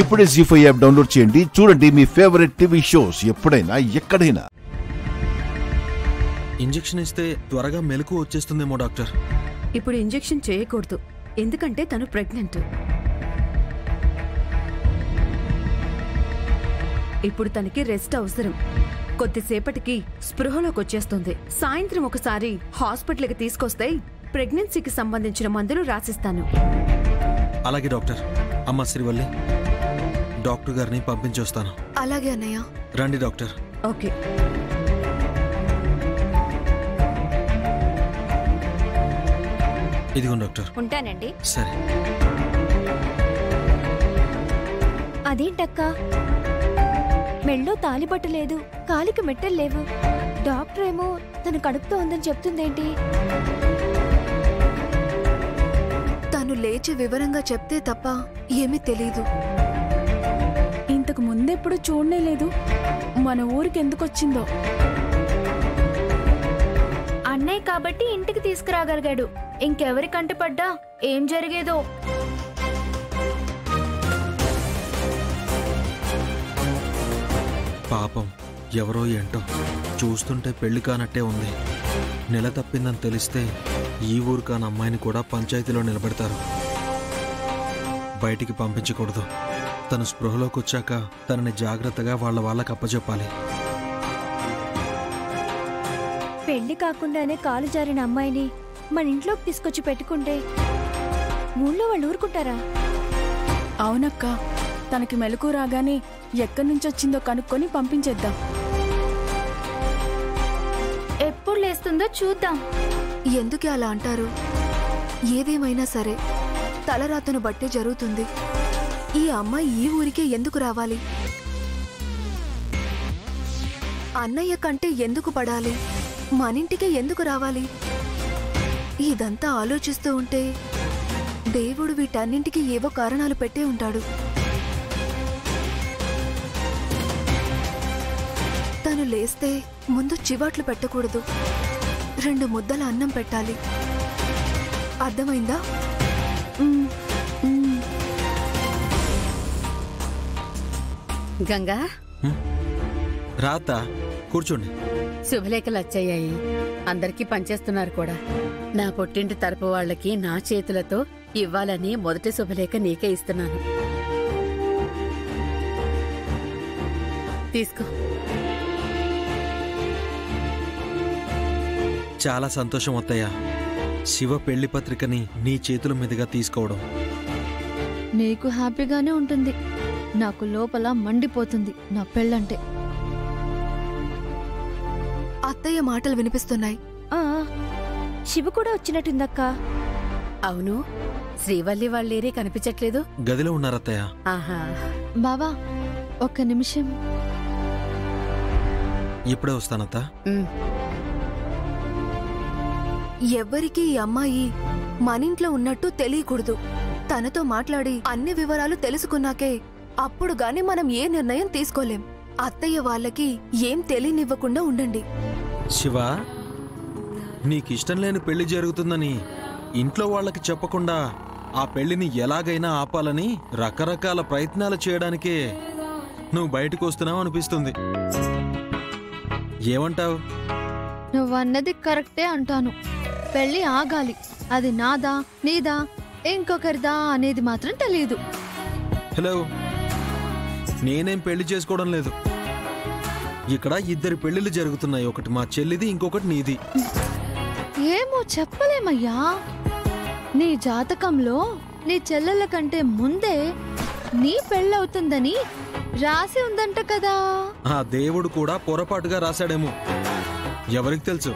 ఇప్పుడే జీ5 app download చేయండి. చూడండి మీ ఫేవరెట్ టీవీ షోస్ ఎప్పుడైనా ఎక్కడైనా. ఇంజెక్షన్ ఇస్తే త్వరగా మెలకు వచ్చేస్తుందేమో డాక్టర్. ఇప్పుడు ఇంజెక్షన్ చేయకూడదు, ఎందుకంటే తను ప్రెగ్నెంట్. ఇప్పుడు తనకి రెస్ట్ అవసరం. కొద్దిసేపటికి స్పృహలోకి వచ్చేస్తుంది. సాయంత్రం ఒకసారి హాస్పిటల్కి తీసుకొస్తే ప్రెగ్నెన్సీకి సంబంధించిన మందులు రాసిస్తాను. అలాగే డాక్టర్. అమ్మ శ్రీవల్లి, డాక్టర్ గారిని పంపించొస్తాను. అలాగే అన్నయ్య. రండి డాక్టర్. ఓకే. ఇదిగో డాక్టర్. ఉంటానండి. సరే. అదేంటక్క, మెళ్ళో తాలిబట్టు లేదు, కాలికి మెట్టలు లేవు. డాక్టర్ ఏమో తన కడుపుతో ఉందని చెప్తుందేంటి? తను లేచి వివరంగా చెప్తే తప్ప ఏమీ తెలీదు. ఇంతకు ముందెప్పుడు చూడనే లేదు. మన ఊరికి ఎందుకొచ్చిందో. అన్నయ్య కాబట్టి ఇంటికి తీసుకురాగలిగాడు. ఇంకెవరి కంటపడ్డా ఏం జరిగేదో. పాపం, ఎవరో ఏంటో చూస్తుంటే పెళ్లి కానట్టే ఉంది. నెల తప్పిందని తెలిస్తే ఈ ఊరు కాని అమ్మాయిని కూడా పంచాయతీలో నిలబెడతారు. బయటికి పంపించకూడదు. తను స్పృహలోకి వచ్చాక తనని జాగ్రత్తగా వాళ్ళకి అప్పచెప్పాలి. పెళ్లి కాకుండానే కాలు జారిన అమ్మాయిని మన ఇంట్లోకి తీసుకొచ్చి పెట్టుకుంటే ఊళ్ళో వాళ్ళు ఊరుకుంటారా? అవునక్క, తనకి మెలకు రాగానే ఎక్కడి నుంచి వచ్చిందో కనుక్కొని పంపించేద్దాం. ఎప్పుడు లేస్తుందో చూద్దాం. ఎందుకే అలా అంటారు? ఏదేమైనా సరే తలరాతను బట్టే జరుగుతుంది. ఈ అమ్మాయి ఈ ఊరికే ఎందుకు రావాలి? అన్నయ్య కంటే ఎందుకు పడాలి? మనింటికే ఎందుకు రావాలి? ఇదంతా ఆలోచిస్తూ ఉంటే దేవుడు వీటన్నింటికి ఏవో కారణాలు పెట్టే ఉంటాడు. తను లేస్తే ముందు చివాట్లు పెట్టకూడదు, 2 ముద్దల అన్నం పెట్టాలి. అర్థమైందా? గంగా, రాత కూర్చోండి. శుభలేఖలు వచ్చాయి. అందరికీ పనిచేస్తున్నారు కూడా. నా పుట్టింటి తరపు వాళ్ళకి నా చేతులతో ఇవ్వాలని మొదటి శుభలేఖ నీకే ఇస్తున్నాను. తీసుకో. చాలా సంతోషం అత్తయ్య, శివ పెళ్లి పత్రికని నీ చేతుల మీదుగా తీసుకోవడం. నీకు హ్యాపీగానే ఉంటుంది, నాకు లోపల మండిపోతుంది నా పెళ్ళంటే. అత్తయ్య మాటలు వినిపిస్తున్నాయి. శివ కూడా వచ్చినట్టుందక్క. అవును, శ్రీవల్లి వాళ్ళేరే కనిపించట్లేదు. గదిలో ఉన్నారత్తయ్య. ఆహా. బావా, ఒక్క నిమిషం. ఇప్పుడే వస్తానత్తా. ఎవ్వరికీ ఈ అమ్మాయి మనింట్లో ఉన్నట్టు తెలియకూడదు. తనతో మాట్లాడి అన్ని వివరాలు తెలుసుకున్నాకే అప్పుడు గాని మనం ఏ నిర్ణయం తీసుకోలేం. అత్తయ్య వాళ్ళకి ఏం తెలియనివ్వకుండా ఉండండి. శివ, నీకిష్టం లేని పెళ్లి జరుగుతుందని ఇంట్లో వాళ్ళకి చెప్పకుండా ఆ పెళ్లిని ఎలాగైనా ఆపాలని రకరకాల ప్రయత్నాలు చేయడానికే నువ్వు బయటకు వస్తున్నావు అనిపిస్తుంది. ఏమంటావు? నువ్వన్నది కరెక్టే అంటాను. పెళ్లి ఆగాలి. అది నాదా నీదా ఇంకొకరిదా అనేది మాత్రం తెలియదు. హలో, నేనేం పెళ్లి చేసుకోవడం లేదు. ఇక్కడ 2 పెళ్లిళ్ళు జరుగుతున్నాయి. ఒకటి మా చెల్లిది, ఇంకొకటి నీది. ఏమో చెప్పలేమయ్యా. నీ జాతకంలో నీ చెల్లెల కంటే ముందే నీ పెళ్ళవుతుందని రాసి ఉందంట కదా. ఆ దేవుడు కూడా పొరపాటుగా రాశాడేమో, ఎవరికి తెలుసు.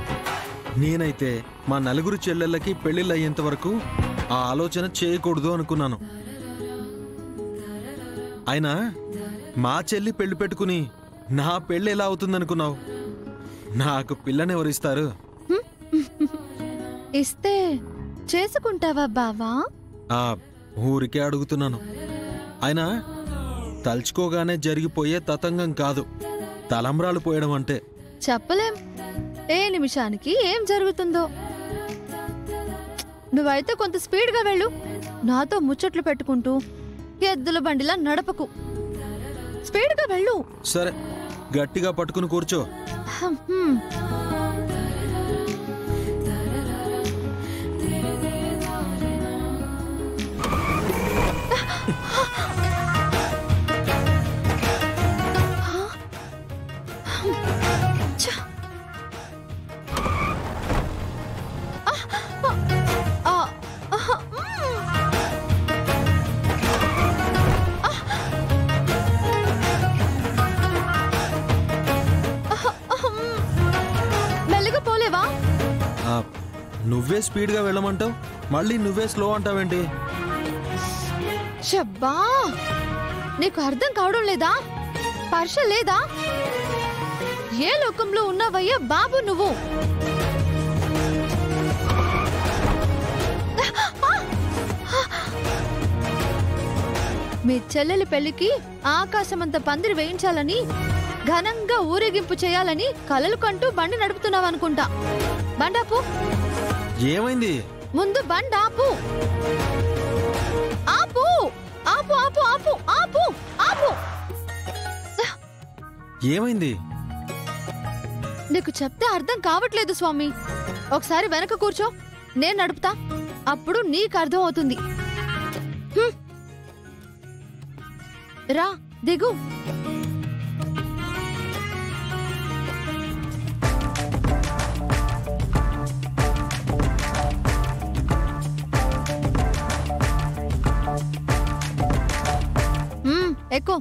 నేనైతే మా 4 చెల్లెళ్ళకి పెళ్లిళ్ళు అయ్యేంత వరకు ఆ ఆలోచన చేయకూడదు అనుకున్నాను. అయినా మా చెల్లి పెళ్లి పెట్టుకుని నా పెళ్లి ఎలా అవుతుందనుకున్నావు? నాకు పిల్లనెవరిస్తారు? ఇస్తే చేసుకుంటావా బావా? ఆ ఊరికే అడుగుతున్నాను. అయినా తలుచుకోగానే జరిగిపోయే తతంగం కాదు తలంబ్రాలు పోయడం అంటే. చెప్పలేం ఏ నిమిషానికి ఏం జరుగుతుందో. నువ్వైతే కొంత స్పీడ్గా వెళ్ళు. నాతో ముచ్చట్లు పెట్టుకుంటూ ఎద్దుల బండిలా నడపకు. స్పీడ్గా వెళ్ళు. సరే, గట్టిగా పట్టుకుని కూర్చో. హ్మ్. మెల్లగా పోలేవా? నువ్వే స్పీడ్గా వెళ్ళమంటావు, మళ్ళీ నువ్వే స్లో అంటావేంటి? షబ్బా, నీకు అర్థం కావడం లేదా? స్పర్శ లేదా? ఏ లోకంలో ఉన్నావయ్యా బాబు నువ్వు? మీ చెల్లెలి పెళ్లికి ఆకాశమంత పందిరి వేయించాలని, ఘనంగా ఊరేగింపు చేయాలని కలలు కంటూ బండి నడుపుతున్నావనుకుంటా. బండాపు. ఏమైంది? ముందు బండాపు. ఆపు ఆపు ఆపు ఆపు ఆపు ఆపు. ఏమైంది? నీకు చెప్తే అర్థం కావట్లేదు స్వామి. ఒకసారి వెనక కూర్చో, నేను నడుపుతా, అప్పుడు నీకు అర్థం అవుతుంది. రా, దిగు. ఎక్కు.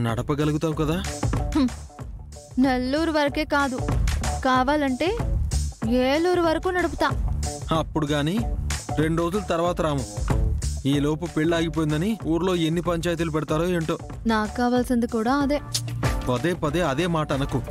నడపగలుగుతావు కదా? నెల్లూరు వరకే కాదు, కావాలంటే ఏలూరు వరకు నడుపుతా. అప్పుడు గాని 2 రోజుల తర్వాత రాము. ఈ లోపు పెళ్లి ఆగిపోయిందని ఊర్లో ఎన్ని పంచాయతీలు పెడతారో ఏంటో. నాకు కావాల్సింది కూడా అదే. పదే పదే అదే మాట అనకు.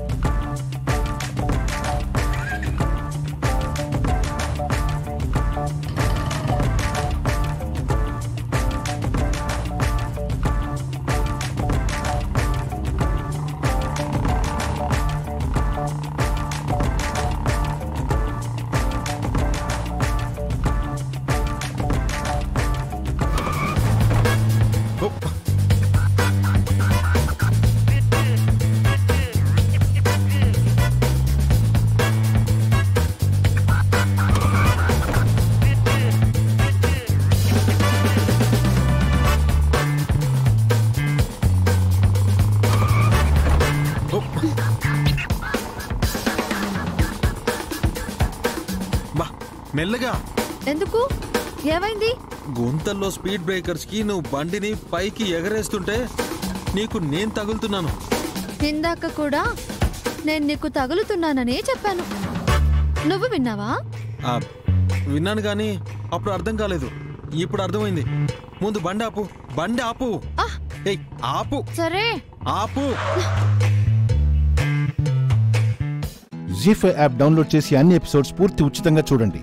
మెల్లగా. ఎందుకు? ఏమైంది? గుంతల్లో స్పీడ్ బ్రేకర్స్ కి నువ్వు బండిని పైకి ఎగరేస్తుంటే నీకు నేను తగులుతున్నాను. ఇందాక కూడా నేను నీకు తగులుతున్నాననే చెప్పాను. నువ్వు విన్నావా? విన్నాను గాని అప్పుడు అర్థం కాలేదు. ఇప్పుడు అర్థమైంది. ముందు బండి ఆపు, బండి ఆపు. ఆపు. సరే ఆపు. జీ5 యాప్ డౌన్లోడ్ చేసి అన్ని ఎపిసోడ్స్ పూర్తి ఉచితంగా చూడండి.